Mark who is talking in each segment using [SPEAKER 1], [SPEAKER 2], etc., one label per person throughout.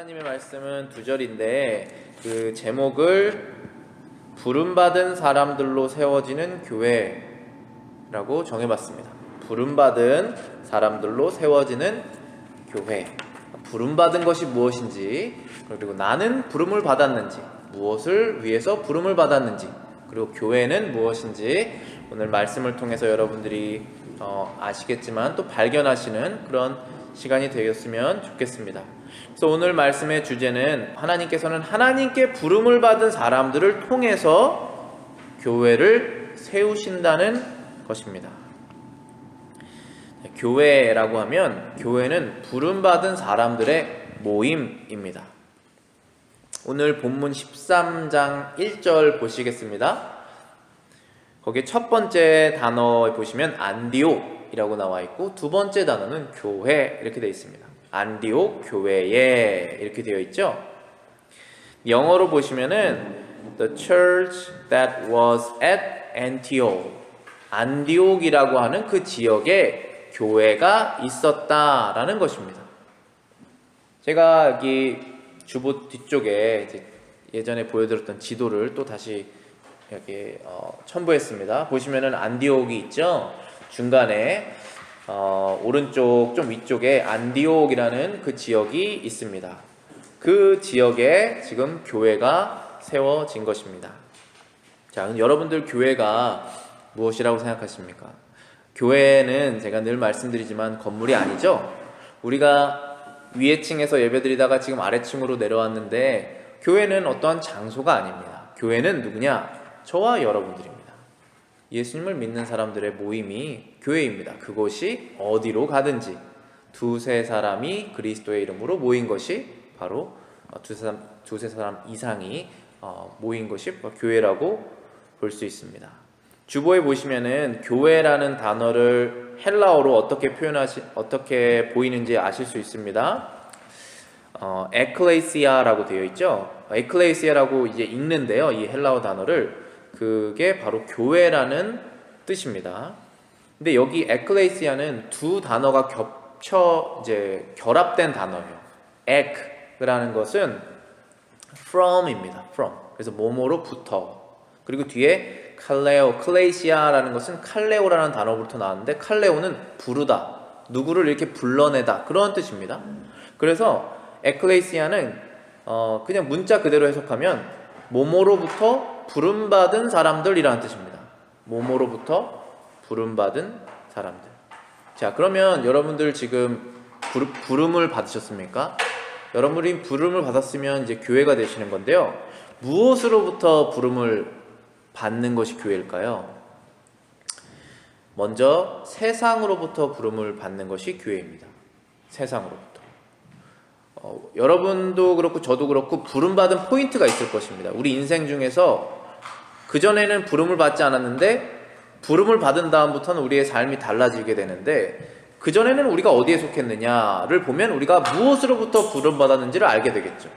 [SPEAKER 1] 하나님의 말씀은 두 절인데 그 제목을 부름받은 사람들로 세워지는 교회라고 정해봤습니다. 부름받은 사람들로 세워지는 교회. 부름받은 것이 무엇인지, 그리고 나는 부름을 받았는지, 무엇을 위해서 부름을 받았는지, 그리고 교회는 무엇인지 오늘 말씀을 통해서 여러분들이 아시겠지만 또 발견하시는 그런 시간이 되었으면 좋겠습니다. 그래서 오늘 말씀의 주제는 하나님께서는 하나님께 부름을 받은 사람들을 통해서 교회를 세우신다는 것입니다. 교회라고 하면 교회는 부름받은 사람들의 모임입니다. 오늘 본문 13장 1절 보시겠습니다. 거기 첫 번째 단어에 보시면 안디옥이라고 나와 있고 두 번째 단어는 교회 이렇게 되어 있습니다. 안디옥 교회에 이렇게 되어 있죠. 영어로 보시면은 The church that was at Antioch, 안디옥이라고 하는 그 지역에 교회가 있었다라는 것입니다. 제가 여기 주보 뒤쪽에 이제 예전에 보여드렸던 지도를 또 다시 여기 첨부했습니다. 보시면은 안디옥이 있죠. 중간에 오른쪽 좀 위쪽에 안디옥이라는 그 지역이 있습니다. 그 지역에 지금 교회가 세워진 것입니다. 자, 여러분들 교회가 무엇이라고 생각하십니까? 교회는 제가 늘 말씀드리지만 건물이 아니죠. 우리가 위에 층에서 예배드리다가 지금 아래층으로 내려왔는데 교회는 어떠한 장소가 아닙니다. 교회는 누구냐? 저와 여러분들입니다. 예수님을 믿는 사람들의 모임이 교회입니다. 그것이 어디로 가든지 두세 사람이 그리스도의 이름으로 모인 것이 바로 두세 사람 이상이 모인 것이 교회라고 볼 수 있습니다. 주보에 보시면은 교회라는 단어를 헬라어로 어떻게 보이는지 아실 수 있습니다. 에클레시아라고 되어 있죠. 에클레시아라고 이제 읽는데요. 이 헬라어 단어를 그게 바로 교회라는 뜻입니다. 근데 여기 에클레시아는 두 단어가 이제 결합된 단어예요. ek라는 것은 from입니다. from. 그래서 뭐뭐로부터. 그리고 뒤에 칼레오, 클레시아라는 것은 칼레오라는 단어부터 나왔는데 칼레오는 부르다, 누구를 이렇게 불러내다 그런 뜻입니다. 그래서 에클레시아는 그냥 문자 그대로 해석하면 뭐뭐로부터 부름받은 사람들이라는 뜻입니다. 뭐뭐로부터 부름받은 사람들. 자, 그러면 여러분들 지금 부름을 받으셨습니까? 여러분이 부름을 받았으면 이제 교회가 되시는 건데요. 무엇으로부터 부름을 받는 것이 교회일까요? 먼저 세상으로부터 부름을 받는 것이 교회입니다. 세상으로부터. 여러분도 그렇고 저도 그렇고 부름받은 포인트가 있을 것입니다. 우리 인생 중에서 그전에는 부름을 받지 않았는데 부름을 받은 다음부터는 우리의 삶이 달라지게 되는데 그전에는 우리가 어디에 속했느냐를 보면 우리가 무엇으로부터 부름받았는지를 알게 되겠죠.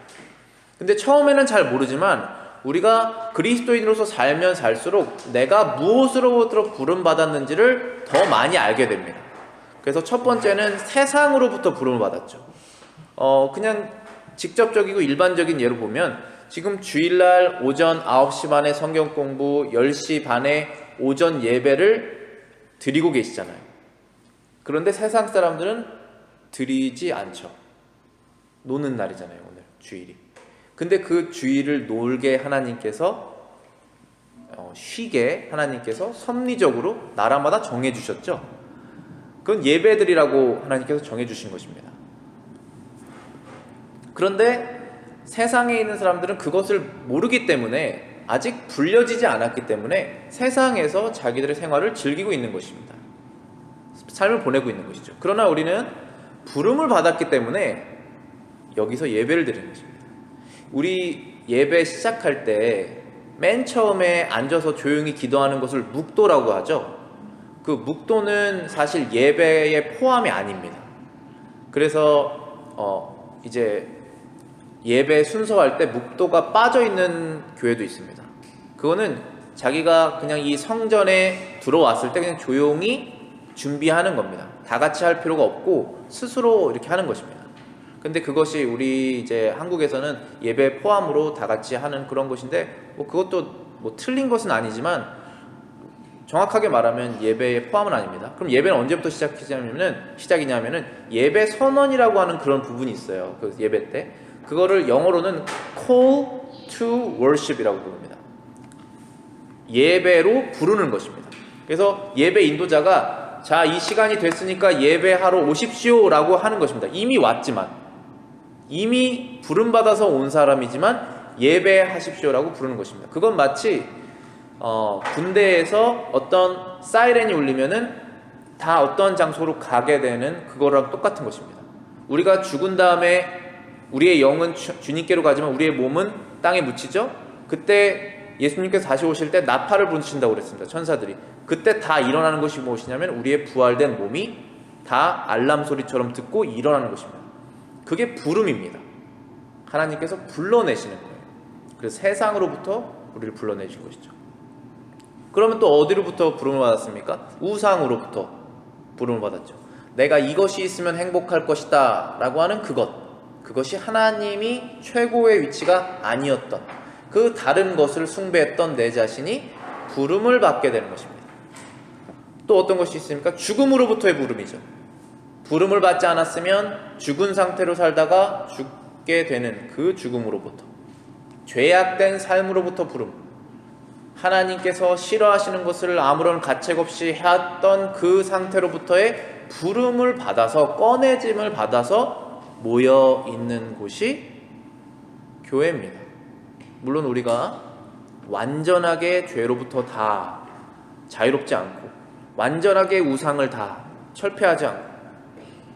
[SPEAKER 1] 근데 처음에는 잘 모르지만 우리가 그리스도인으로서 살면 살수록 내가 무엇으로부터 부름받았는지를 더 많이 알게 됩니다. 그래서 첫 번째는 세상으로부터 부름을 받았죠. 그냥 직접적이고 일반적인 예로 보면 지금 주일날 오전 9시 반에 성경 공부, 10시 반에 오전 예배를 드리고 계시잖아요. 그런데 세상 사람들은 드리지 않죠. 노는 날이잖아요, 오늘 주일이. 근데 그 주일을 놀게 하나님께서 쉬게 하나님께서 섭리적으로 나라마다 정해주셨죠. 그건 예배드리라고 하나님께서 정해주신 것입니다. 그런데 세상에 있는 사람들은 그것을 모르기 때문에 아직 불려지지 않았기 때문에 세상에서 자기들의 생활을 즐기고 있는 것입니다. 삶을 보내고 있는 것이죠. 그러나 우리는 부름을 받았기 때문에 여기서 예배를 드리는 것입니다. 우리 예배 시작할 때 맨 처음에 앉아서 조용히 기도하는 것을 묵도라고 하죠. 그 묵도는 사실 예배의 포함이 아닙니다. 그래서 이제 예배 순서할 때 묵도가 빠져있는 교회도 있습니다. 그거는 자기가 그냥 이 성전에 들어왔을 때 그냥 조용히 준비하는 겁니다. 다 같이 할 필요가 없고 스스로 이렇게 하는 것입니다. 근데 그것이 우리 이제 한국에서는 예배 포함으로 다 같이 하는 그런 것인데 뭐 그것도 뭐 틀린 것은 아니지만 정확하게 말하면 예배의 포함은 아닙니다. 그럼 예배는 언제부터 시작이냐면은 예배 선언이라고 하는 그런 부분이 있어요. 그 예배 때 그거를 영어로는 call to worship이라고 부릅니다. 예배로 부르는 것입니다. 그래서 예배 인도자가 자, 이 시간이 됐으니까 예배하러 오십시오 라고 하는 것입니다. 이미 왔지만 이미 부름받아서 온 사람이지만 예배하십시오 라고 부르는 것입니다. 그건 마치 군대에서 어떤 사이렌이 울리면은 다 어떤 장소로 가게 되는 그거랑 똑같은 것입니다. 우리가 죽은 다음에 우리의 영은 주님께로 가지만 우리의 몸은 땅에 묻히죠. 그때 예수님께서 다시 오실 때 나팔을 부르신다고 그랬습니다. 천사들이. 그때 다 일어나는 것이 무엇이냐면 우리의 부활된 몸이 다 알람 소리처럼 듣고 일어나는 것입니다. 그게 부름입니다. 하나님께서 불러내시는 거예요. 그래서 세상으로부터 우리를 불러내신 것이죠. 그러면 또 어디로부터 부름을 받았습니까? 우상으로부터 부름을 받았죠. 내가 이것이 있으면 행복할 것이다 라고 하는 그것이 하나님이 최고의 위치가 아니었던 그 다른 것을 숭배했던 내 자신이 부름을 받게 되는 것입니다. 또 어떤 것이 있습니까? 죽음으로부터의 부름이죠. 부름을 받지 않았으면 죽은 상태로 살다가 죽게 되는 그 죽음으로부터, 죄악된 삶으로부터 부름, 하나님께서 싫어하시는 것을 아무런 가책 없이 해왔던 그 상태로부터의 부름을 받아서, 꺼내짐을 받아서 모여 있는 곳이 교회입니다. 물론 우리가 완전하게 죄로부터 다 자유롭지 않고 완전하게 우상을 다 철폐하지 않고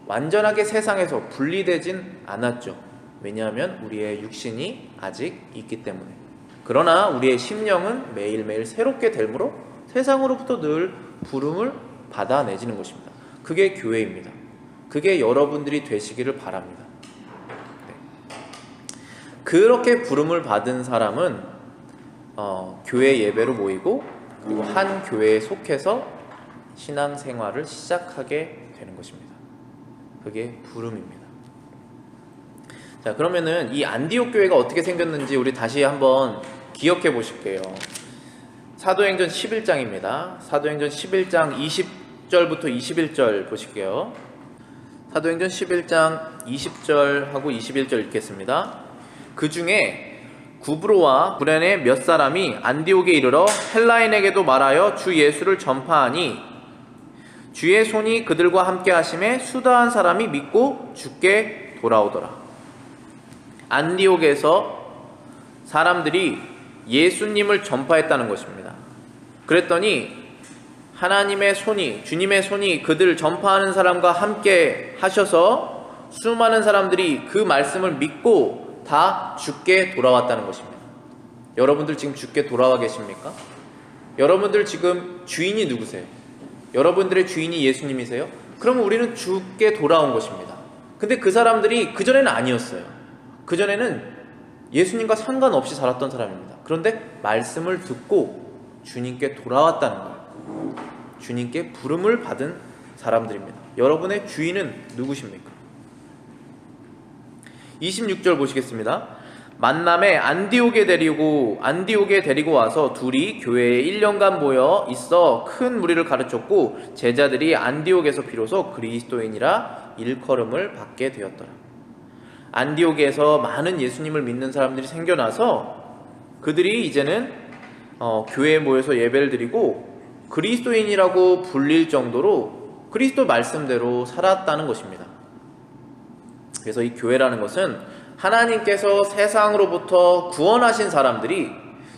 [SPEAKER 1] 완전하게 세상에서 분리되진 않았죠. 왜냐하면 우리의 육신이 아직 있기 때문에. 그러나 우리의 심령은 매일매일 새롭게 됨으로 세상으로부터 늘 부름을 받아내지는 것입니다. 그게 교회입니다. 그게 여러분들이 되시기를 바랍니다. 네. 그렇게 부름을 받은 사람은 교회 예배로 모이고 그리고 한 교회에 속해서 신앙생활을 시작하게 되는 것입니다. 그게 부름입니다. 자, 그러면은 이 안디옥 교회가 어떻게 생겼는지 우리 다시 한번 기억해 보실게요. 사도행전 11장입니다. 사도행전 11장 20절부터 21절 보실게요. 사도행전 11장 20절하고 21절 읽겠습니다. 그 중에 구브로와 구레네 몇 사람이 안디옥에 이르러 헬라인에게도 말하여 주 예수를 전파하니 주의 손이 그들과 함께 하심에 수다한 사람이 믿고 주께 돌아오더라. 안디옥에서 사람들이 예수님을 전파했다는 것입니다. 그랬더니 하나님의 손이, 주님의 손이 그들을 전파하는 사람과 함께 하셔서 수많은 사람들이 그 말씀을 믿고 다 주께 돌아왔다는 것입니다. 여러분들 지금 주께 돌아와 계십니까? 여러분들 지금 주인이 누구세요? 여러분들의 주인이 예수님이세요? 그러면 우리는 주께 돌아온 것입니다. 근데 그 사람들이 그전에는 아니었어요. 그전에는 예수님과 상관없이 살았던 사람입니다. 그런데 말씀을 듣고 주님께 돌아왔다는 거예요. 주님께 부름을 받은 사람들입니다. 여러분의 주인은 누구십니까? 26절 보시겠습니다. 만남에 안디옥에 데리고 와서 둘이 교회에 1년간 모여 있어 큰 무리를 가르쳤고 제자들이 안디옥에서 비로소 그리스도인이라 일컬음을 받게 되었더라. 안디옥에서 많은 예수님을 믿는 사람들이 생겨나서 그들이 이제는 교회에 모여서 예배를 드리고 그리스도인이라고 불릴 정도로 그리스도 말씀대로 살았다는 것입니다. 그래서 이 교회라는 것은 하나님께서 세상으로부터 구원하신 사람들이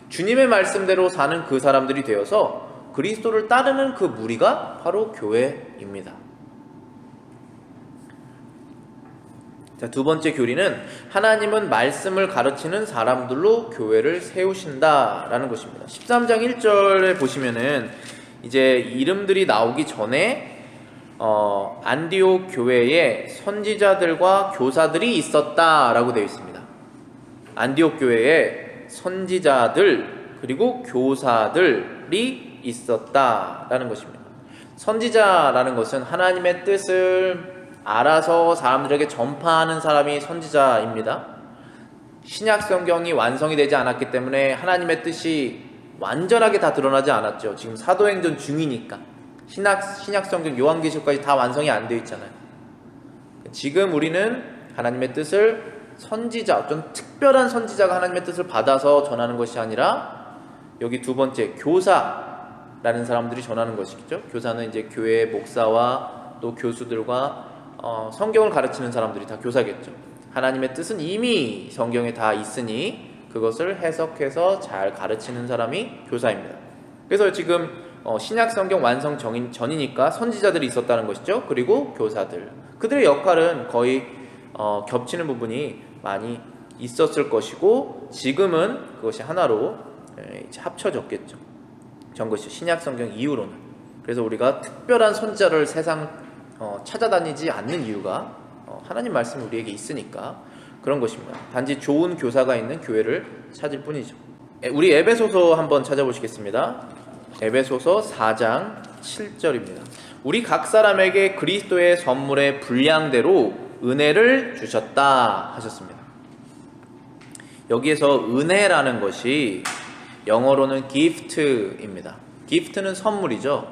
[SPEAKER 1] 주님의 말씀대로 사는 그 사람들이 되어서 그리스도를 따르는 그 무리가 바로 교회입니다. 자, 두 번째 교리는 하나님은 말씀을 가르치는 사람들로 교회를 세우신다라는 것입니다. 13장 1절에 보시면은 이제 이름들이 나오기 전에 안디옥 교회에 선지자들과 교사들이 있었다라고 되어 있습니다. 안디옥 교회에 선지자들 그리고 교사들이 있었다라는 것입니다. 선지자라는 것은 하나님의 뜻을 알아서 사람들에게 전파하는 사람이 선지자입니다. 신약 성경이 완성이 되지 않았기 때문에 하나님의 뜻이 완전하게 다 드러나지 않았죠. 지금 사도행전 중이니까. 신약 성경 요한계시록까지 다 완성이 안 되어 있잖아요. 지금 우리는 하나님의 뜻을 선지자, 어떤 특별한 선지자가 하나님의 뜻을 받아서 전하는 것이 아니라 여기 두 번째 교사라는 사람들이 전하는 것이겠죠. 교사는 이제 교회 목사와 또 교수들과 성경을 가르치는 사람들이 다 교사겠죠. 하나님의 뜻은 이미 성경에 다 있으니 그것을 해석해서 잘 가르치는 사람이 교사입니다. 그래서 지금 신약 성경 완성 전이니까 선지자들이 있었다는 것이죠. 그리고 교사들, 그들의 역할은 거의 겹치는 부분이 많이 있었을 것이고 지금은 그것이 하나로 이제 합쳐졌겠죠. 전 것이 신약 성경 이후로는. 그래서 우리가 특별한 선지자를 세상 찾아다니지 않는 이유가 하나님 말씀이 우리에게 있으니까 그런 것입니다. 단지 좋은 교사가 있는 교회를 찾을 뿐이죠. 우리 에베소서 한번 찾아보시겠습니다. 에베소서 4장 7절입니다. 우리 각 사람에게 그리스도의 선물의 분량대로 은혜를 주셨다 하셨습니다. 여기에서 은혜라는 것이 영어로는 gift입니다. gift는 선물이죠.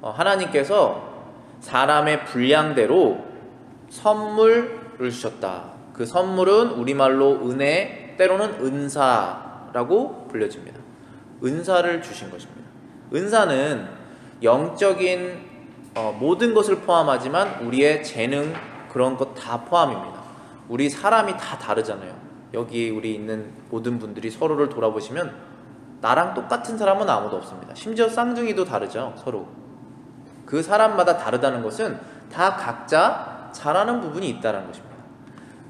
[SPEAKER 1] 하나님께서 사람의 분량대로 선물을 주셨다. 그 선물은 우리말로 은혜, 때로는 은사라고 불려집니다. 은사를 주신 것입니다. 은사는 영적인 모든 것을 포함하지만 우리의 재능, 그런 것 다 포함입니다. 우리 사람이 다 다르잖아요. 여기 우리 있는 모든 분들이 서로를 돌아보시면 나랑 똑같은 사람은 아무도 없습니다. 심지어 쌍둥이도 다르죠. 서로. 그 사람마다 다르다는 것은 다 각자 잘하는 부분이 있다는 것입니다.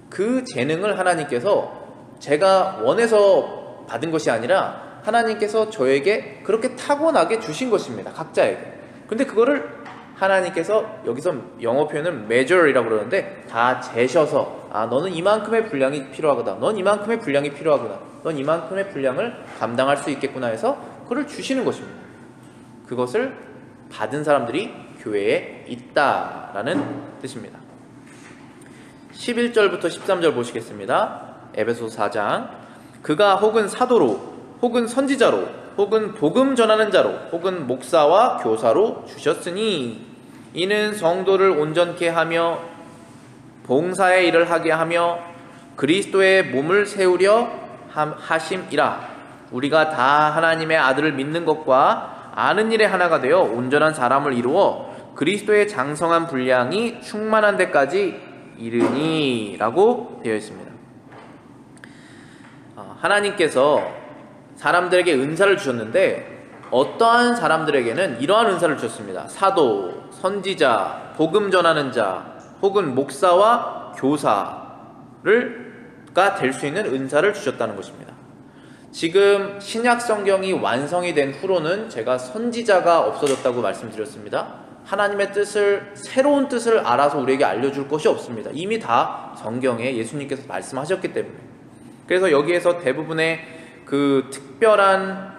[SPEAKER 1] 그 재능을 하나님께서 제가 원해서 받은 것이 아니라 하나님께서 저에게 그렇게 타고나게 주신 것입니다. 각자에게. 근데 그거를 하나님께서 여기서 영어 표현은 measure이라고 그러는데 다 재셔서 너는 이만큼의 분량이 필요하구나. 넌 이만큼의 분량이 필요하구나. 넌 이만큼의 분량을 감당할 수 있겠구나 해서 그걸 주시는 것입니다. 그것을 받은 사람들이 교회에 있다라는 뜻입니다. 11절부터 13절 보시겠습니다. 에베소서 4장. 그가 혹은 사도로 혹은 선지자로 혹은 복음 전하는 자로 혹은 목사와 교사로 주셨으니 이는 성도를 온전케 하며 봉사의 일을 하게 하며 그리스도의 몸을 세우려 하심이라. 우리가 다 하나님의 아들을 믿는 것과 아는 일에 하나가 되어 온전한 사람을 이루어 그리스도의 장성한 분량이 충만한 데까지 이르니 라고 되어 있습니다. 하나님께서 사람들에게 은사를 주셨는데 어떠한 사람들에게는 이러한 은사를 주셨습니다. 사도, 선지자, 복음 전하는 자 혹은 목사와 교사가 될 수 있는 은사를 주셨다는 것입니다. 지금 신약 성경이 완성이 된 후로는 제가 선지자가 없어졌다고 말씀드렸습니다. 하나님의 뜻을, 새로운 뜻을 알아서 우리에게 알려줄 것이 없습니다. 이미 다 성경에 예수님께서 말씀하셨기 때문에. 그래서 여기에서 대부분의 그 특별한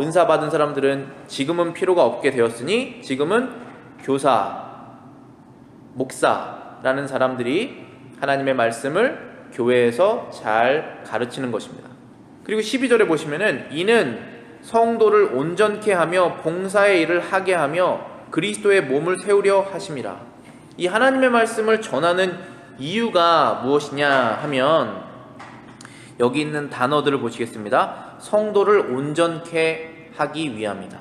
[SPEAKER 1] 은사 받은 사람들은 지금은 필요가 없게 되었으니 지금은 교사, 목사라는 사람들이 하나님의 말씀을 교회에서 잘 가르치는 것입니다. 그리고 12절에 보시면은 이는 성도를 온전케 하며 봉사의 일을 하게 하며 그리스도의 몸을 세우려 하심이라. 이 하나님의 말씀을 전하는 이유가 무엇이냐 하면 여기 있는 단어들을 보시겠습니다. 성도를 온전케 하기 위함이다.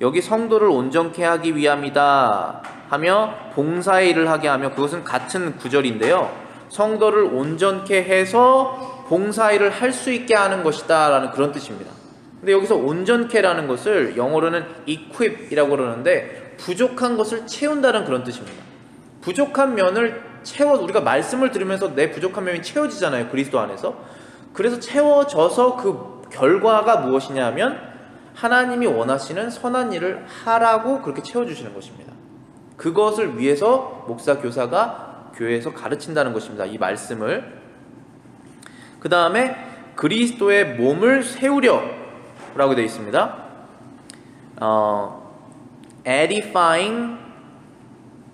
[SPEAKER 1] 여기 성도를 온전케 하기 위함이다 하며 봉사의 일을 하게 하며 그것은 같은 구절인데요. 성도를 온전케 해서 봉사일을 할 수 있게 하는 것이다 라는 그런 뜻입니다. 근데 여기서 온전케라는 것을 영어로는 equip이라고 그러는데 부족한 것을 채운다는 그런 뜻입니다. 부족한 면을 우리가 말씀을 들으면서 내 부족한 면이 채워지잖아요. 그리스도 안에서. 그래서 채워져서 그 결과가 무엇이냐 하면 하나님이 원하시는 선한 일을 하라고 그렇게 채워주시는 것입니다. 그것을 위해서 목사, 교사가 교회에서 가르친다는 것입니다. 이 말씀을. 그 다음에 그리스도의 몸을 세우려 라고 되어 있습니다. edifying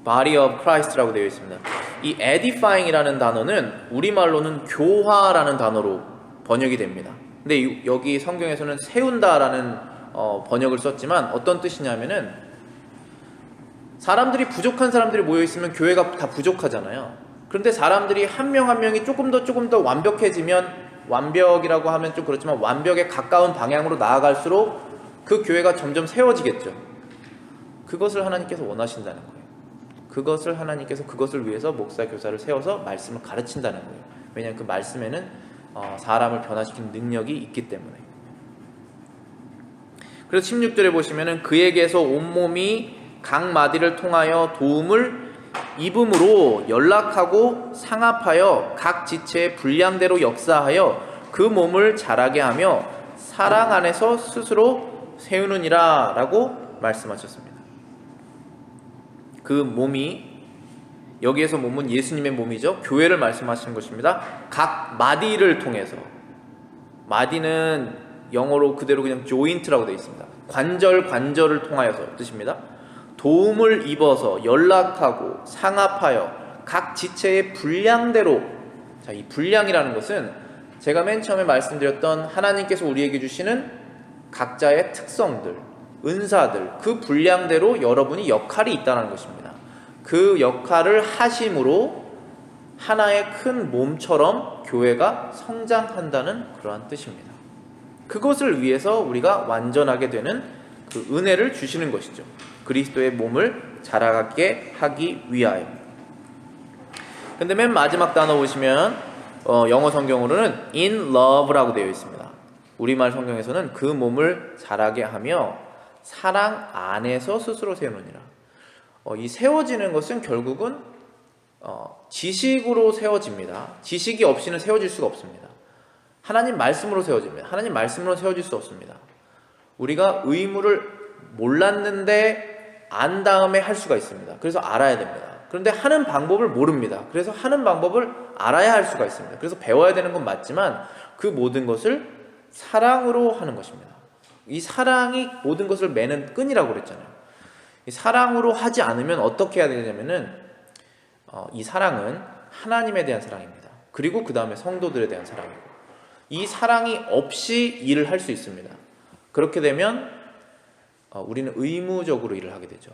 [SPEAKER 1] body of Christ라고 되어 있습니다. 이 edifying이라는 단어는 우리말로는 교화라는 단어로 번역이 됩니다. 근데 여기 성경에서는 세운다라는 번역을 썼지만 어떤 뜻이냐면은 사람들이 부족한 사람들이 모여 있으면 교회가 다 부족하잖아요. 그런데 사람들이 한 명 한 명이 조금 더 완벽해지면, 완벽이라고 하면 좀 그렇지만 완벽에 가까운 방향으로 나아갈수록 그 교회가 점점 세워지겠죠. 그것을 하나님께서 원하신다는 거예요. 그것을 하나님께서 그것을 위해서 목사 교사를 세워서 말씀을 가르친다는 거예요. 왜냐하면 그 말씀에는 사람을 변화시키는 능력이 있기 때문에. 그래서 16절에 보시면은 그에게서 온몸이 각 마디를 통하여 도움을 입음으로 연락하고 상합하여 각 지체의 분량대로 역사하여 그 몸을 자라게 하며 사랑 안에서 스스로 세우느니라 라고 말씀하셨습니다. 그 몸이, 여기에서 몸은 예수님의 몸이죠. 교회를 말씀하시는 것입니다. 각 마디를 통해서, 마디는 영어로 그대로 그냥 joint라고 되어 있습니다. 관절을 통하여서 뜻입니다. 도움을 입어서 연락하고 상합하여 각 지체의 분량대로. 자, 이 분량이라는 것은 제가 맨 처음에 말씀드렸던 하나님께서 우리에게 주시는 각자의 특성들, 은사들, 그 분량대로 여러분이 역할이 있다는 것입니다. 그 역할을 하심으로 하나의 큰 몸처럼 교회가 성장한다는 그러한 뜻입니다. 그것을 위해서 우리가 완전하게 되는 그 은혜를 주시는 것이죠. 그리스도의 몸을 자라게 하기 위하여. 근데 맨 마지막 단어 보시면 영어 성경으로는 in love라고 되어 있습니다. 우리말 성경에서는 그 몸을 자라게 하며 사랑 안에서 스스로 세우느니라. 이 세워지는 것은 결국은 지식으로 세워집니다. 지식이 없이는 세워질 수가 없습니다. 하나님 말씀으로 세워집니다. 하나님 말씀으로 세워질 수 없습니다. 우리가 의무를 몰랐는데 안 다음에 할 수가 있습니다. 그래서 알아야 됩니다. 그런데 하는 방법을 모릅니다. 그래서 하는 방법을 알아야 할 수가 있습니다. 그래서 배워야 되는 건 맞지만 그 모든 것을 사랑으로 하는 것입니다. 이 사랑이 모든 것을 매는 끈이라고 그랬잖아요. 이 사랑으로 하지 않으면 어떻게 해야 되냐면은 이 사랑은 하나님에 대한 사랑입니다. 그리고 그 다음에 성도들에 대한 사랑이고, 이 사랑이 없이 일을 할 수 있습니다. 그렇게 되면 우리는 의무적으로 일을 하게 되죠.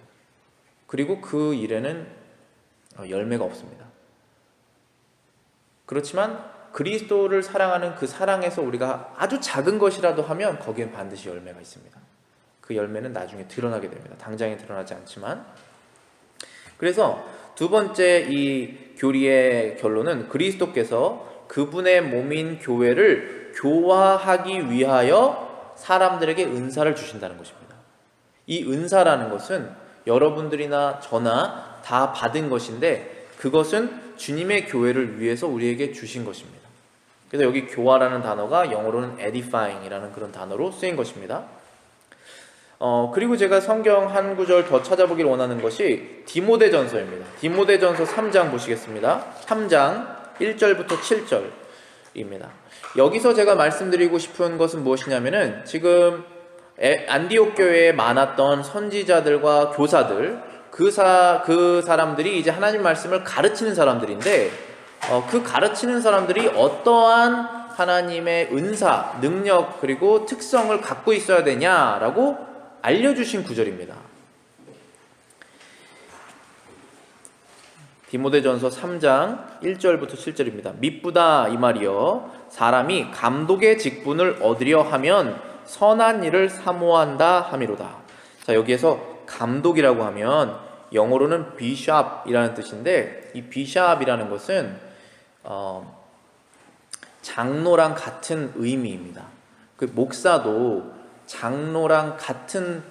[SPEAKER 1] 그리고 그 일에는 열매가 없습니다. 그렇지만 그리스도를 사랑하는 그 사랑에서 우리가 아주 작은 것이라도 하면 거기엔 반드시 열매가 있습니다. 그 열매는 나중에 드러나게 됩니다. 당장에 드러나지 않지만. 그래서 두 번째 이 교리의 결론은 그리스도께서 그분의 몸인 교회를 교화하기 위하여 사람들에게 은사를 주신다는 것입니다. 이 은사라는 것은 여러분들이나 저나 다 받은 것인데 그것은 주님의 교회를 위해서 우리에게 주신 것입니다. 그래서 여기 교화라는 단어가 영어로는 edifying이라는 그런 단어로 쓰인 것입니다. 그리고 제가 성경 한 구절 더 찾아보길 원하는 것이 디모데전서입니다. 디모데전서 3장 보시겠습니다. 3장 1절부터 7절입니다. 여기서 제가 말씀드리고 싶은 것은 무엇이냐면은 지금 안디옥 교회에 많았던 선지자들과 교사들, 그 사람들이 이제 하나님 말씀을 가르치는 사람들인데 그 가르치는 사람들이 어떠한 하나님의 은사, 능력 그리고 특성을 갖고 있어야 되냐라고 알려주신 구절입니다. 디모데전서 3장 1절부터 7절입니다. 미쁘다 이 말이여, 사람이 감독의 직분을 얻으려 하면 선한 일을 사모한다 함이로다. 자, 여기에서 감독이라고 하면 영어로는 bishop이라는 뜻인데, 이 bishop이라는 것은 장로랑 같은 의미입니다. 그 목사도 장로랑 같은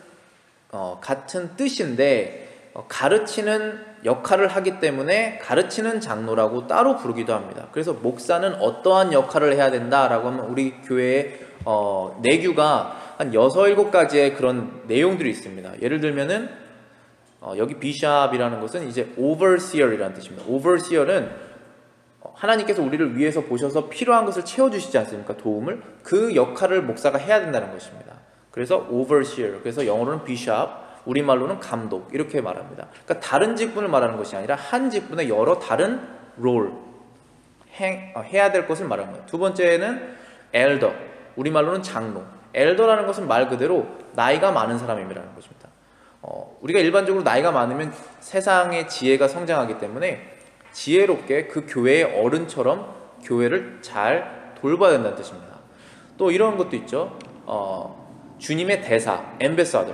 [SPEAKER 1] 뜻인데 가르치는 역할을 하기 때문에 가르치는 장로라고 따로 부르기도 합니다. 그래서 목사는 어떠한 역할을 해야 된다라고 하면 우리 교회에 내규가 한 6, 7가지의 그런 내용들이 있습니다. 예를 들면은 여기 비샵이라는 것은 이제 overseer이라는 뜻입니다. overseer는 하나님께서 우리를 위해서 보셔서 필요한 것을 채워주시지 않습니까? 도움을. 그 역할을 목사가 해야 된다는 것입니다. 그래서 overseer, 그래서 영어로는 bishop, 우리말로는 감독 이렇게 말합니다. 그러니까 다른 직분을 말하는 것이 아니라 한 직분의 여러 다른 롤, 해야 될 것을 말하는 거예요. 두 번째는 엘더, 우리말로는 장로. 엘더라는 것은 말 그대로 나이가 많은 사람이라는 것입니다. 우리가 일반적으로 나이가 많으면 세상의 지혜가 성장하기 때문에 지혜롭게 그 교회의 어른처럼 교회를 잘 돌봐야 된다는 뜻입니다. 또 이런 것도 있죠. 주님의 대사, 엠베사더.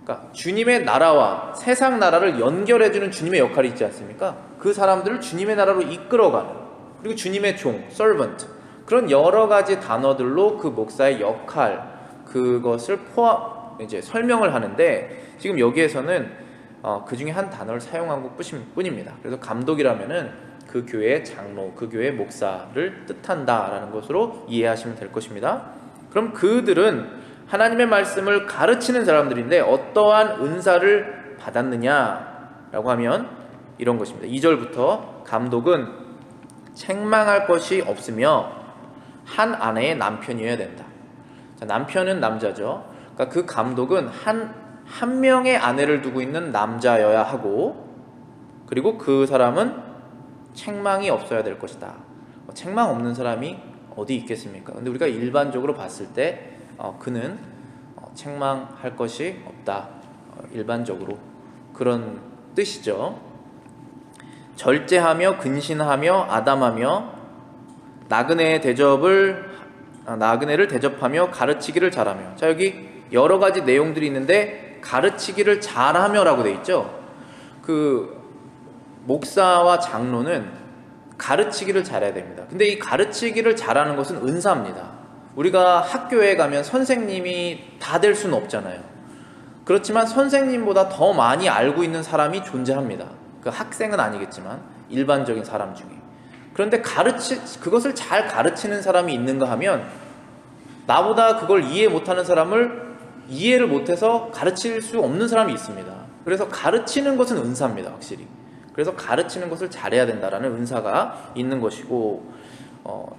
[SPEAKER 1] 그러니까 주님의 나라와 세상 나라를 연결해주는 주님의 역할이 있지 않습니까? 그 사람들을 주님의 나라로 이끌어가는, 그리고 주님의 종, servant, 그런 여러 가지 단어들로 그 목사의 역할, 그것을 이제 설명을 하는데, 지금 여기에서는 그 중에 한 단어를 사용한 것 뿐입니다. 그래서 감독이라면은 그 교회의 장로, 그 교회의 목사를 뜻한다라는 것으로 이해하시면 될 것입니다. 그럼 그들은 하나님의 말씀을 가르치는 사람들인데 어떠한 은사를 받았느냐라고 하면 이런 것입니다. 2절부터 감독은 책망할 것이 없으며 한 아내의 남편이어야 된다. 자, 남편은 남자죠. 그러니까 그 감독은 한 명의 아내를 두고 있는 남자여야 하고, 그리고 그 사람은 책망이 없어야 될 것이다. 책망 없는 사람이 어디 있겠습니까? 근데 우리가 일반적으로 봤을 때 그는 책망할 것이 없다. 일반적으로 그런 뜻이죠. 절제하며 근신하며 아담하며 나그네를 대접하며 가르치기를 잘하며. 자, 여기 여러 가지 내용들이 있는데 가르치기를 잘하며라고 돼 있죠. 그 목사와 장로는 가르치기를 잘해야 됩니다. 근데 이 가르치기를 잘하는 것은 은사입니다. 우리가 학교에 가면 선생님이 다 될 수는 없잖아요. 그렇지만 선생님보다 더 많이 알고 있는 사람이 존재합니다. 그 학생은 아니겠지만 일반적인 사람 중에. 그런데 그것을 잘 가르치는 사람이 있는가 하면, 나보다 그걸 이해 못하는 사람을 이해를 못해서 가르칠 수 없는 사람이 있습니다. 그래서 가르치는 것은 은사입니다, 확실히. 그래서 가르치는 것을 잘해야 된다라는 은사가 있는 것이고,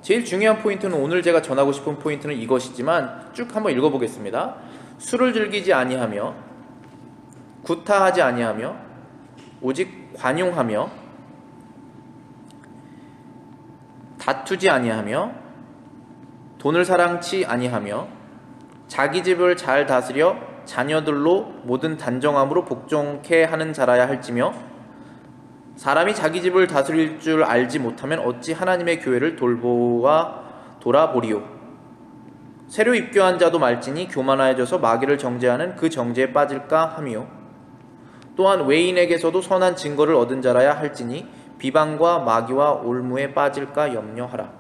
[SPEAKER 1] 제일 중요한 포인트는, 오늘 제가 전하고 싶은 포인트는 이것이지만 쭉 한번 읽어보겠습니다. 술을 즐기지 아니하며 구타하지 아니하며 오직 관용하며 다투지 아니하며 돈을 사랑치 아니하며 자기 집을 잘 다스려 자녀들로 모든 단정함으로 복종케 하는 자라야 할지며, 사람이 자기 집을 다스릴 줄 알지 못하면 어찌 하나님의 교회를 돌아보리요. 새로 입교한 자도 말지니 교만하여져서 마귀를 정죄하는 그 정죄에 빠질까 하며, 또한 외인에게서도 선한 증거를 얻은 자라야 할지니 비방과 마귀와 올무에 빠질까 염려하라.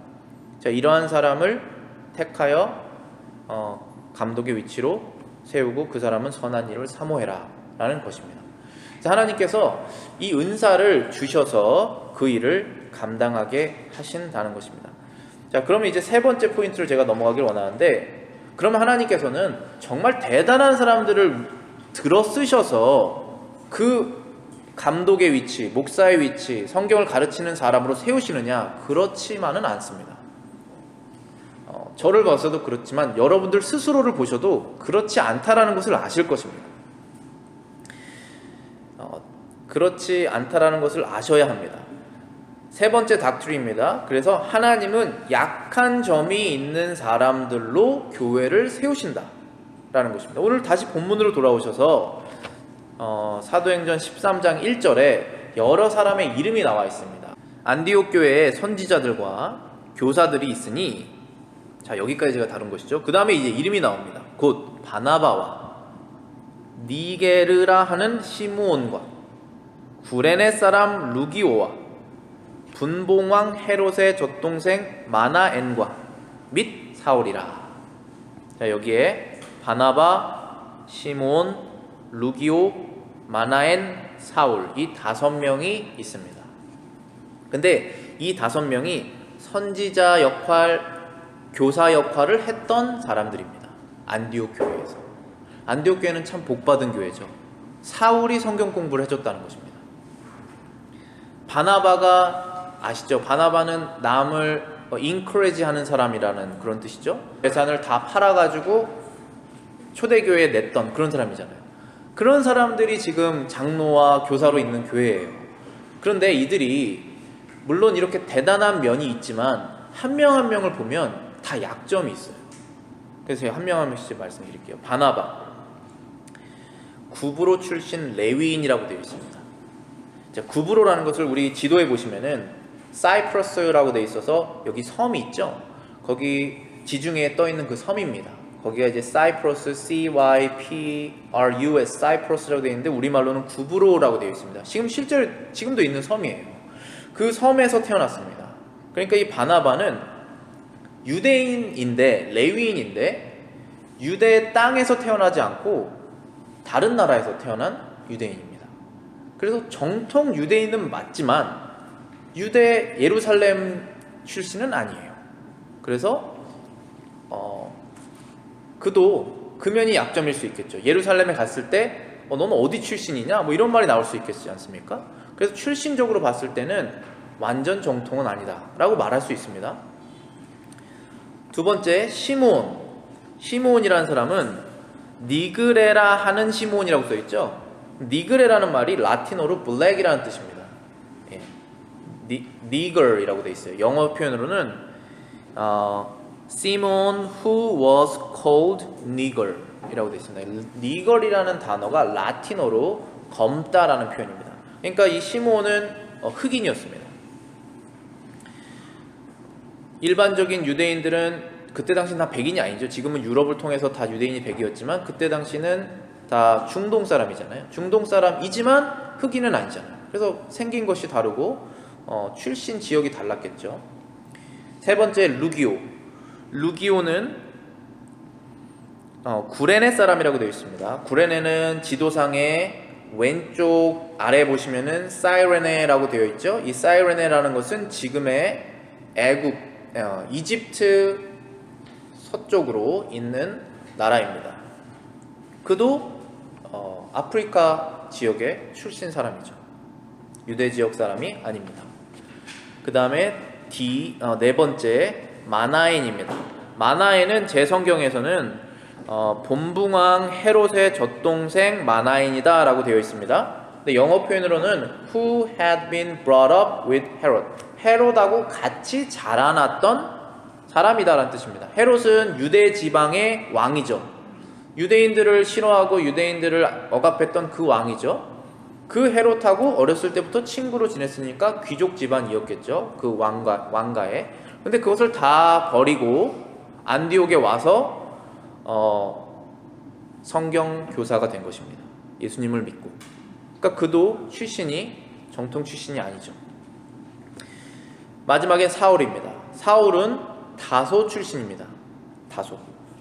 [SPEAKER 1] 자, 이러한 사람을 택하여 감독의 위치로 세우고 그 사람은 선한 일을 사모해라 라는 것입니다. 자, 하나님께서 이 은사를 주셔서 그 일을 감당하게 하신다는 것입니다. 자, 그러면 이제 세 번째 포인트를 제가 넘어가길 원하는데, 그러면 하나님께서는 정말 대단한 사람들을 들어 쓰셔서 그 감독의 위치, 목사의 위치, 성경을 가르치는 사람으로 세우시느냐? 그렇지만은 않습니다. 저를 봐서도 그렇지만 여러분들 스스로를 보셔도 그렇지 않다라는 것을 아실 것입니다. 그렇지 않다라는 것을 아셔야 합니다. 세 번째 닥트리입니다. 그래서 하나님은 약한 점이 있는 사람들로 교회를 세우신다라는 것입니다. 오늘 다시 본문으로 돌아오셔서 사도행전 13장 1절에 여러 사람의 이름이 나와 있습니다. 안디옥 교회에 선지자들과 교사들이 있으니, 자, 여기까지 제가 다룬 것이죠. 그 다음에 이제 이름이 나옵니다. 곧 바나바와 니게르라 하는 시므온과 구레네 사람 루기오와 분봉왕 헤롯의 젖동생 마나엔과 및 사울이라. 자, 여기에 바나바, 시므온, 루기오, 마나엔, 사울, 이 5명이 있습니다. 근데 이 5명이 선지자 역할, 교사 역할을 했던 사람들입니다. 안디옥 교회에서. 안디옥 교회는 참 복받은 교회죠. 사울이 성경 공부를 해줬다는 것입니다. 바나바가 아시죠? 바나바는 남을 인커리지 하는 사람이라는 그런 뜻이죠. 재산을 다 팔아가지고 초대교회에 냈던 그런 사람이잖아요. 그런 사람들이 지금 장로와 교사로 있는 교회예요. 그런데 이들이 물론 이렇게 대단한 면이 있지만 한 명 한 명을 보면 다 약점이 있어요. 그래서 제가 한 명 한 명씩 말씀드릴게요. 바나바, 구브로 출신 레위인이라고 되어 있습니다. 자, 구브로라는 것을 우리 지도에 보시면은 사이프러스라고 되어 있어서 여기 섬이 있죠. 거기 지중해에 떠 있는 그 섬입니다. 거기가 이제 사이프러스, CYPRUS, 사이프러스라고 되어 있는데 우리말로는 구브로라고 되어 있습니다. 지금도 있는 섬이에요. 그 섬에서 태어났습니다. 그러니까 이 바나바는 유대인인데, 레위인인데 유대 땅에서 태어나지 않고 다른 나라에서 태어난 유대인입니다. 그래서 정통 유대인은 맞지만 유대 예루살렘 출신은 아니에요. 그래서 그도 금연이 약점일 수 있겠죠. 예루살렘에 갔을 때 너는 어디 출신이냐? 뭐 이런 말이 나올 수 있겠지 않습니까? 그래서 출신적으로 봤을 때는 완전 정통은 아니다 라고 말할 수 있습니다. 두 번째, 시므온이라는 사람은 니그레라 하는 시므온이라고 써있죠. 니그레라는 말이 라틴어로 블랙이라는 뜻입니다. 예. 니글이라고 되어 있어요. 영어 표현으로는 Simon who was called Nigger 이라고 되어 있습니다. 니걸이라는 단어가 라틴어로 검다라는 표현입니다. 그러니까 이 시므온은 흑인이었습니다. 일반적인 유대인들은 그때 당시는 다 백인이 아니죠. 지금은 유럽을 통해서 다 유대인이 백이었지만 그때 당시는 다 중동 사람이잖아요. 중동 사람이지만 흑인은 아니잖아요. 그래서 생긴 것이 다르고 출신 지역이 달랐겠죠. 세 번째, 루기오는 구레네 사람이라고 되어 있습니다. 구레네는 지도상에 왼쪽 아래 보시면은 사이레네라고 되어 있죠. 이 사이레네라는 것은 지금의 이집트 서쪽으로 있는 나라입니다. 그도 아프리카 지역의 출신 사람이죠. 유대 지역 사람이 아닙니다. 그 다음에 네 번째, 마나엔입니다. 마나엔은 제 성경에서는 본붕왕 헤롯의 젖동생 마나엔이다 라고 되어 있습니다. 근데 영어 표현으로는 who had been brought up with Herod, 헤롯하고 같이 자라났던 사람이다 라는 뜻입니다. 헤롯은 유대 지방의 왕이죠. 유대인들을 싫어하고 유대인들을 억압했던 그 왕이죠. 그 헤롯하고 어렸을 때부터 친구로 지냈으니까 귀족 집안이었겠죠. 그 왕가에. 근데 그것을 다 버리고 안디옥에 와서 성경 교사가 된 것입니다. 예수님을 믿고. 그러니까 그도 정통 출신이 아니죠. 마지막엔 사울입니다. 사울은 다소 출신입니다.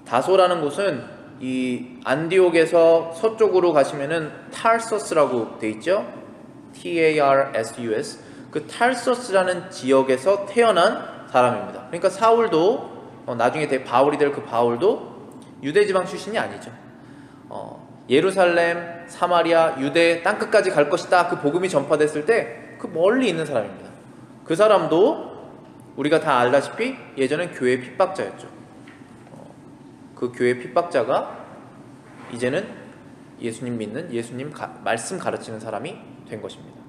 [SPEAKER 1] 다소라는 곳은 이 안디옥에서 서쪽으로 가시면은 탈서스라고 돼 있죠. TARSUS. 그 탈서스라는 지역에서 태어난 사람입니다. 그러니까 사울도 나중에 바울이 될 그 바울도 유대 지방 출신이 아니죠. 예루살렘, 사마리아, 유대 땅끝까지 갈 것이다. 그 복음이 전파됐을 때 그 멀리 있는 사람입니다. 그 사람도 우리가 다 알다시피 예전엔 교회 핍박자였죠. 그 교회 핍박자가 이제는 예수님 믿는 예수님 말씀 가르치는 사람이 된 것입니다.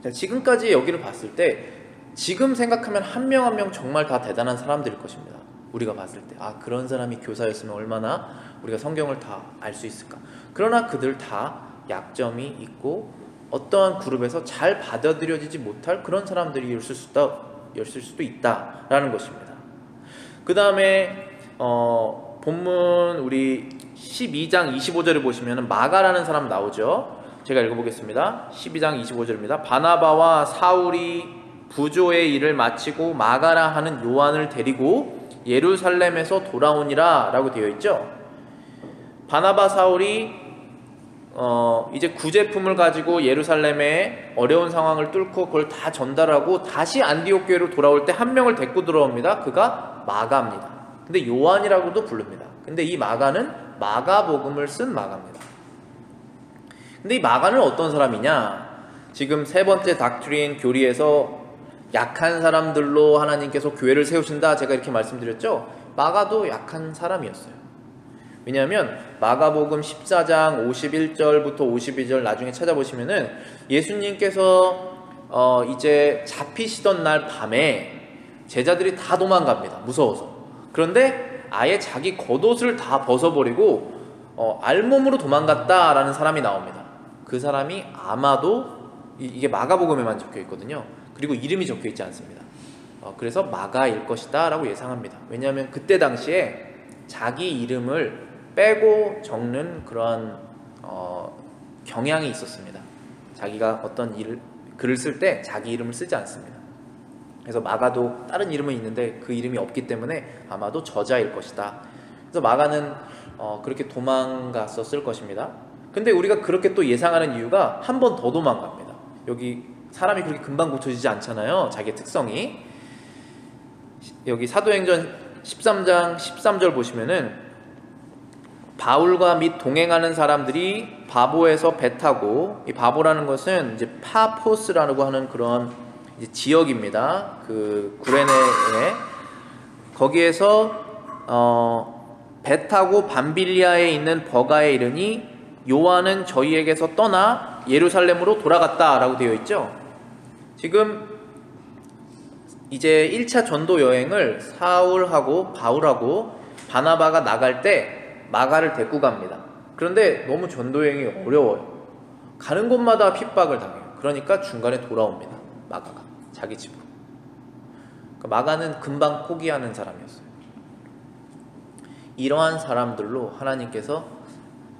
[SPEAKER 1] 자, 지금까지 여기를 봤을 때 지금 생각하면 한 명 한 명 정말 다 대단한 사람들일 것입니다. 우리가 봤을 때 그런 사람이 교사였으면 얼마나 우리가 성경을 다 알 수 있을까. 그러나 그들 다 약점이 있고 어떠한 그룹에서 잘 받아들여지지 못할 그런 사람들이 있을 수도 있다라는 것입니다. 그 다음에 본문 우리 12장 25절을 보시면 마가라는 사람 나오죠. 제가 읽어보겠습니다. 12장 25절입니다. 바나바와 사울이 부조의 일을 마치고 마가라 하는 요한을 데리고 예루살렘에서 돌아오니라 라고 되어 있죠. 바나바 사울이 이제 구제품을 가지고 예루살렘의 어려운 상황을 뚫고 그걸 다 전달하고 다시 안디옥 교회로 돌아올 때 한 명을 데리고 들어옵니다. 그가 마가입니다. 근데 요한이라고도 부릅니다. 근데 이 마가는 마가복음을 쓴 마가입니다. 근데 이 마가는 어떤 사람이냐? 지금 세 번째 닥트린 교리에서 약한 사람들로 하나님께서 교회를 세우신다 제가 이렇게 말씀드렸죠. 마가도 약한 사람이었어요. 왜냐하면 마가복음 14장 51절부터 52절 나중에 찾아보시면은 예수님께서 이제 잡히시던 날 밤에 제자들이 다 도망갑니다. 무서워서. 그런데 아예 자기 겉옷을 다 벗어버리고 알몸으로 도망갔다라는 사람이 나옵니다. 그 사람이 아마도 이게 마가복음에만 적혀 있거든요. 그리고 이름이 적혀 있지 않습니다. 그래서 마가일 것이다 라고 예상합니다. 왜냐하면 그때 당시에 자기 이름을 빼고 적는 그러한 경향이 있었습니다. 자기가 어떤 글을 쓸 때 자기 이름을 쓰지 않습니다. 그래서 마가도 다른 이름은 있는데 그 이름이 없기 때문에 아마도 저자일 것이다. 그래서 마가는 그렇게 도망갔었을 것입니다. 근데 우리가 그렇게 또 예상하는 이유가 한 번 더 도망갑니다. 여기 사람이 그렇게 금방 고쳐지지 않잖아요. 자기의 특성이. 여기 사도행전 13장 13절 보시면은 바울과 및 동행하는 사람들이 바보에서 배 타고, 이 바보라는 것은 이제 파포스라고 하는 그런 이제 지역입니다. 그 구레네에 거기에서 배 타고 밤빌리아에 있는 버가에 이르니 요한은 저희에게서 떠나 예루살렘으로 돌아갔다라고 되어 있죠. 지금 이제 1차 전도 여행을 사울하고 바울하고 바나바가 나갈 때 마가를 데리고 갑니다. 그런데 너무 전도 여행이 어려워요. 가는 곳마다 핍박을 당해요. 그러니까 중간에 돌아옵니다. 마가가 자기 집으로. 그러니까 마가는 금방 포기하는 사람이었어요. 이러한 사람들로 하나님께서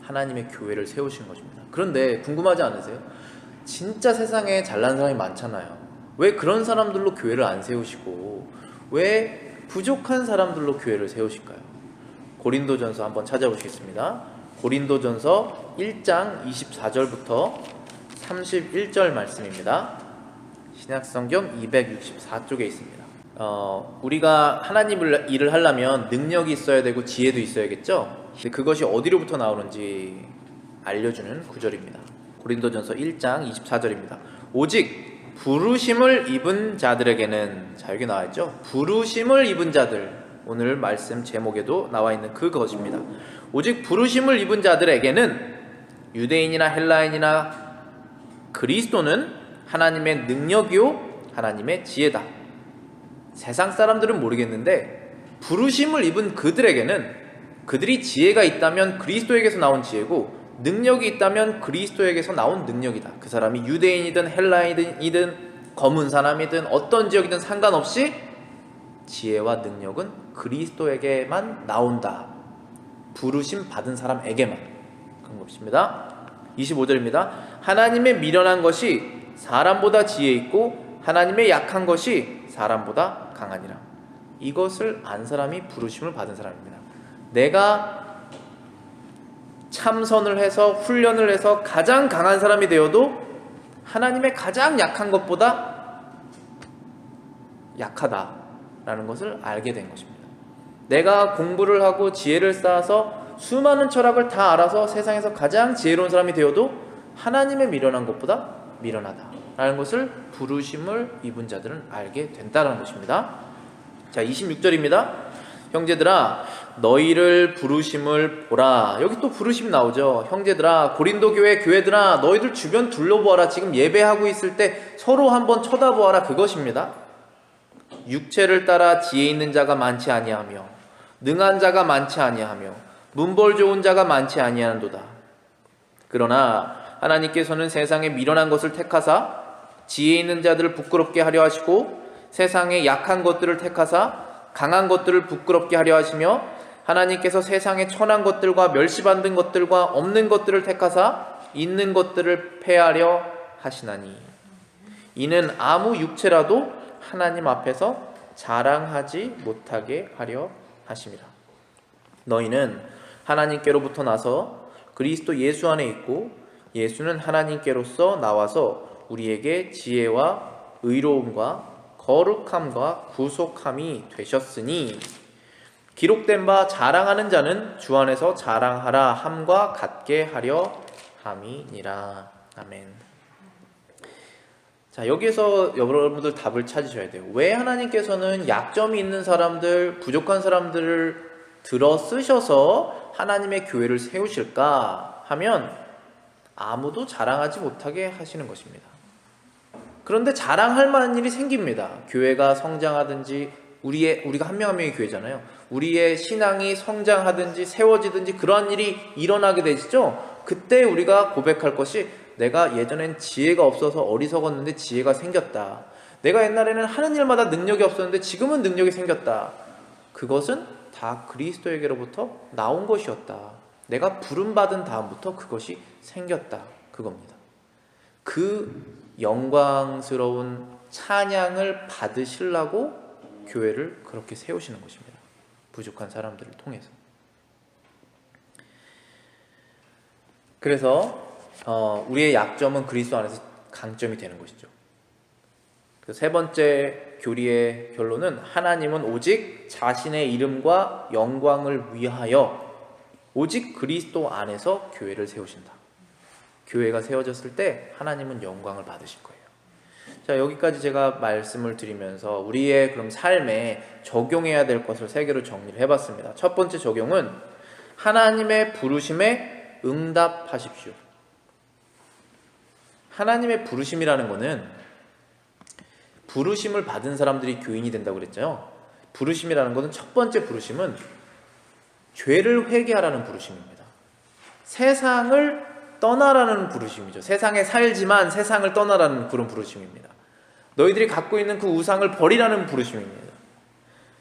[SPEAKER 1] 하나님의 교회를 세우신 것입니다. 그런데 궁금하지 않으세요? 진짜 세상에 잘난 사람이 많잖아요. 왜 그런 사람들로 교회를 안 세우시고 왜 부족한 사람들로 교회를 세우실까요? 고린도전서 한번 찾아보시겠습니다. 고린도전서 1장 24절부터 31절 말씀입니다. 신약성경 264쪽에 있습니다. 우리가 하나님 일을 하려면 능력이 있어야 되고 지혜도 있어야겠죠? 근데 그것이 어디로부터 나오는지 알려주는 구절입니다. 고린도전서 1장 24절입니다. 오직 부르심을 입은 자들에게는, 자 여기 나와있죠? 부르심을 입은 자들, 오늘 말씀 제목에도 나와있는 그것입니다. 오직 부르심을 입은 자들에게는 유대인이나 헬라인이나 그리스도는 하나님의 능력이요 하나님의 지혜다. 세상 사람들은 모르겠는데 부르심을 입은 그들에게는, 그들이 지혜가 있다면 그리스도에게서 나온 지혜고 능력이 있다면 그리스도에게서 나온 능력이다. 그 사람이 유대인이든 헬라인이든 검은 사람이든 어떤 지역이든 상관없이 지혜와 능력은 그리스도에게만 나온다. 부르심 받은 사람에게만. 그런 것입니다. 25절입니다. 하나님의 미련한 것이 사람보다 지혜 있고 하나님의 약한 것이 사람보다 강하니라. 이것을 안 사람이 부르심을 받은 사람입니다. 내가 참선을 해서 훈련을 해서 가장 강한 사람이 되어도 하나님의 가장 약한 것보다 약하다라는 것을 알게 된 것입니다. 내가 공부를 하고 지혜를 쌓아서 수많은 철학을 다 알아서 세상에서 가장 지혜로운 사람이 되어도 하나님의 미련한 것보다 미련하다라는 것을 부르심을 입은 자들은 알게 된다는 것입니다. 자, 26절입니다. 형제들아 너희를 부르심을 보라. 여기 또 부르심이 나오죠. 형제들아, 고린도 교회들아, 너희들 주변 둘러보아라. 지금 예배하고 있을 때 서로 한번 쳐다보아라. 그것입니다. 육체를 따라 지혜 있는 자가 많지 아니하며 능한 자가 많지 아니하며 문벌 좋은 자가 많지 아니하는도다. 그러나 하나님께서는 세상에 미련한 것을 택하사 지혜 있는 자들을 부끄럽게 하려 하시고 세상에 약한 것들을 택하사 강한 것들을 부끄럽게 하려 하시며 하나님께서 세상에 천한 것들과 멸시받는 것들과 없는 것들을 택하사 있는 것들을 폐하려 하시나니 이는 아무 육체라도 하나님 앞에서 자랑하지 못하게 하려 하심이라. 너희는 하나님께로부터 나서 그리스도 예수 안에 있고 예수는 하나님께로서 나와서 우리에게 지혜와 의로움과 거룩함과 구속함이 되셨으니 기록된 바 자랑하는 자는 주 안에서 자랑하라 함과 같게 하려 함이니라. 아멘. 자, 여기에서 여러분들 답을 찾으셔야 돼요. 왜 하나님께서는 약점이 있는 사람들, 부족한 사람들을 들어 쓰셔서 하나님의 교회를 세우실까 하면 아무도 자랑하지 못하게 하시는 것입니다. 그런데 자랑할 만한 일이 생깁니다. 교회가 성장하든지 우리가 한 명 한 명의 교회잖아요. 우리의 신앙이 성장하든지 세워지든지 그러한 일이 일어나게 되시죠. 그때 우리가 고백할 것이 내가 예전엔 지혜가 없어서 어리석었는데 지혜가 생겼다. 내가 옛날에는 하는 일마다 능력이 없었는데 지금은 능력이 생겼다. 그것은 다 그리스도에게로부터 나온 것이었다. 내가 부름받은 다음부터 그것이 생겼다. 그겁니다. 그 영광스러운 찬양을 받으시려고 교회를 그렇게 세우시는 것입니다. 부족한 사람들을 통해서. 그래서 우리의 약점은 그리스도 안에서 강점이 되는 것이죠. 세 번째 교리의 결론은 하나님은 오직 자신의 이름과 영광을 위하여 오직 그리스도 안에서 교회를 세우신다. 교회가 세워졌을 때 하나님은 영광을 받으실 거예요. 자, 여기까지 제가 말씀을 드리면서 우리의 그럼 삶에 적용해야 될 것을 세 개로 정리를 해봤습니다. 첫 번째 적용은 하나님의 부르심에 응답하십시오. 하나님의 부르심이라는 것은 부르심을 받은 사람들이 교인이 된다고 그랬죠. 부르심이라는 것은 첫 번째 부르심은 죄를 회개하라는 부르심입니다. 세상을 떠나라는 부르심이죠. 세상에 살지만 세상을 떠나라는 그런 부르심입니다. 너희들이 갖고 있는 그 우상을 버리라는 부르심입니다.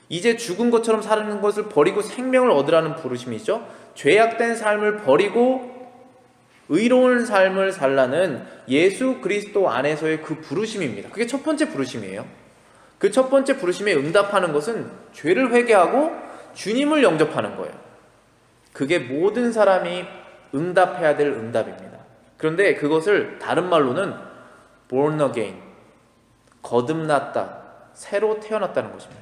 [SPEAKER 1] 이제 죽은 것처럼 사는 것을 버리고 생명을 얻으라는 부르심이죠. 죄악된 삶을 버리고 의로운 삶을 살라는 예수 그리스도 안에서의 그 부르심입니다. 그게 첫 번째 부르심이에요. 그 첫 번째 부르심에 응답하는 것은 죄를 회개하고 주님을 영접하는 거예요. 그게 모든 사람이 응답해야 될 응답입니다. 그런데 그것을 다른 말로는 born again, 거듭났다, 새로 태어났다는 것입니다.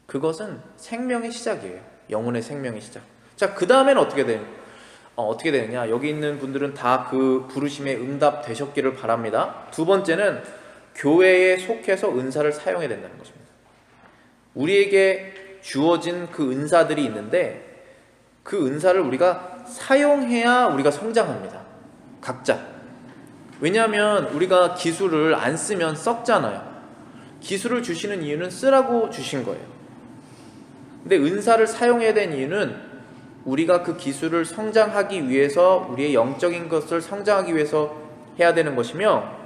[SPEAKER 1] 그것은 생명의 시작이에요. 영혼의 생명의 시작. 자, 그 다음에는 어떻게 되느냐? 여기 있는 분들은 다 그 부르심에 응답되셨기를 바랍니다. 두 번째는 교회에 속해서 은사를 사용해야 된다는 것입니다. 우리에게 주어진 그 은사들이 있는데 그 은사를 우리가 사용해야 우리가 성장합니다. 각자. 왜냐하면 우리가 기술을 안 쓰면 썩잖아요. 기술을 주시는 이유는 쓰라고 주신 거예요. 근데 은사를 사용해야 되는 이유는 우리가 그 기술을 성장하기 위해서 우리의 영적인 것을 성장하기 위해서 해야 되는 것이며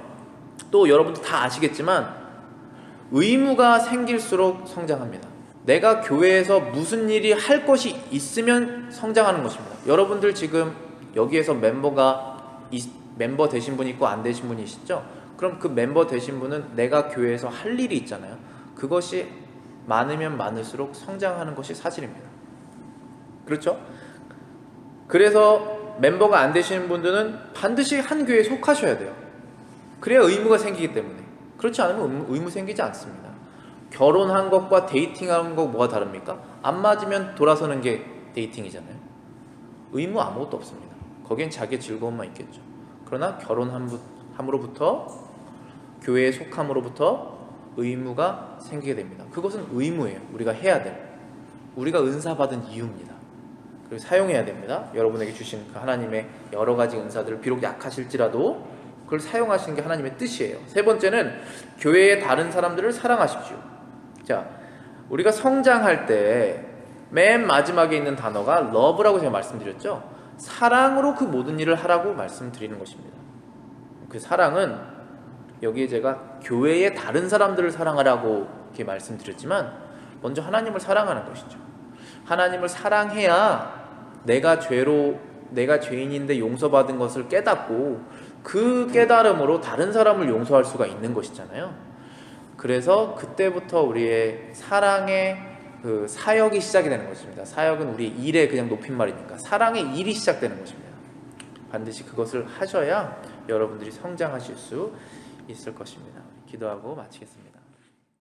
[SPEAKER 1] 또 여러분도 다 아시겠지만 의무가 생길수록 성장합니다. 내가 교회에서 무슨 일이 할 것이 있으면 성장하는 것입니다. 여러분들 지금 여기에서 멤버 되신 분 있고 안 되신 분이 있죠? 그럼 그 멤버 되신 분은 내가 교회에서 할 일이 있잖아요. 그것이 많으면 많을수록 성장하는 것이 사실입니다. 그렇죠? 그래서 멤버가 안 되시는 분들은 반드시 한 교회에 속하셔야 돼요. 그래야 의무가 생기기 때문에. 그렇지 않으면 의무 생기지 않습니다. 결혼한 것과 데이팅하는 것 뭐가 다릅니까? 안 맞으면 돌아서는 게 데이팅이잖아요. 의무 아무것도 없습니다. 거기엔 자기의 즐거움만 있겠죠. 그러나 결혼함으로부터 교회에 속함으로부터 의무가 생기게 됩니다. 그것은 의무예요. 우리가 해야 될. 우리가 은사받은 이유입니다. 그리고 사용해야 됩니다. 여러분에게 주신 그 하나님의 여러 가지 은사들을 비록 약하실지라도 그걸 사용하시는 게 하나님의 뜻이에요. 세 번째는 교회의 다른 사람들을 사랑하십시오. 자, 우리가 성장할 때 맨 마지막에 있는 단어가 love라고 제가 말씀드렸죠. 사랑으로 그 모든 일을 하라고 말씀드리는 것입니다. 그 사랑은 여기에 제가 교회의 다른 사람들을 사랑하라고 이렇게 말씀드렸지만 먼저 하나님을 사랑하는 것이죠. 하나님을 사랑해야 내가 죄인인데 용서받은 것을 깨닫고 그 깨달음으로 다른 사람을 용서할 수가 있는 것이잖아요. 그래서 그때부터 우리의 사랑의 그 사역이 시작이 되는 것입니다. 사역은 우리의 일의 그냥 높임말이니까 사랑의 일이 시작되는 것입니다. 반드시 그것을 하셔야 여러분들이 성장하실 수 있을 것입니다. 기도하고 마치겠습니다.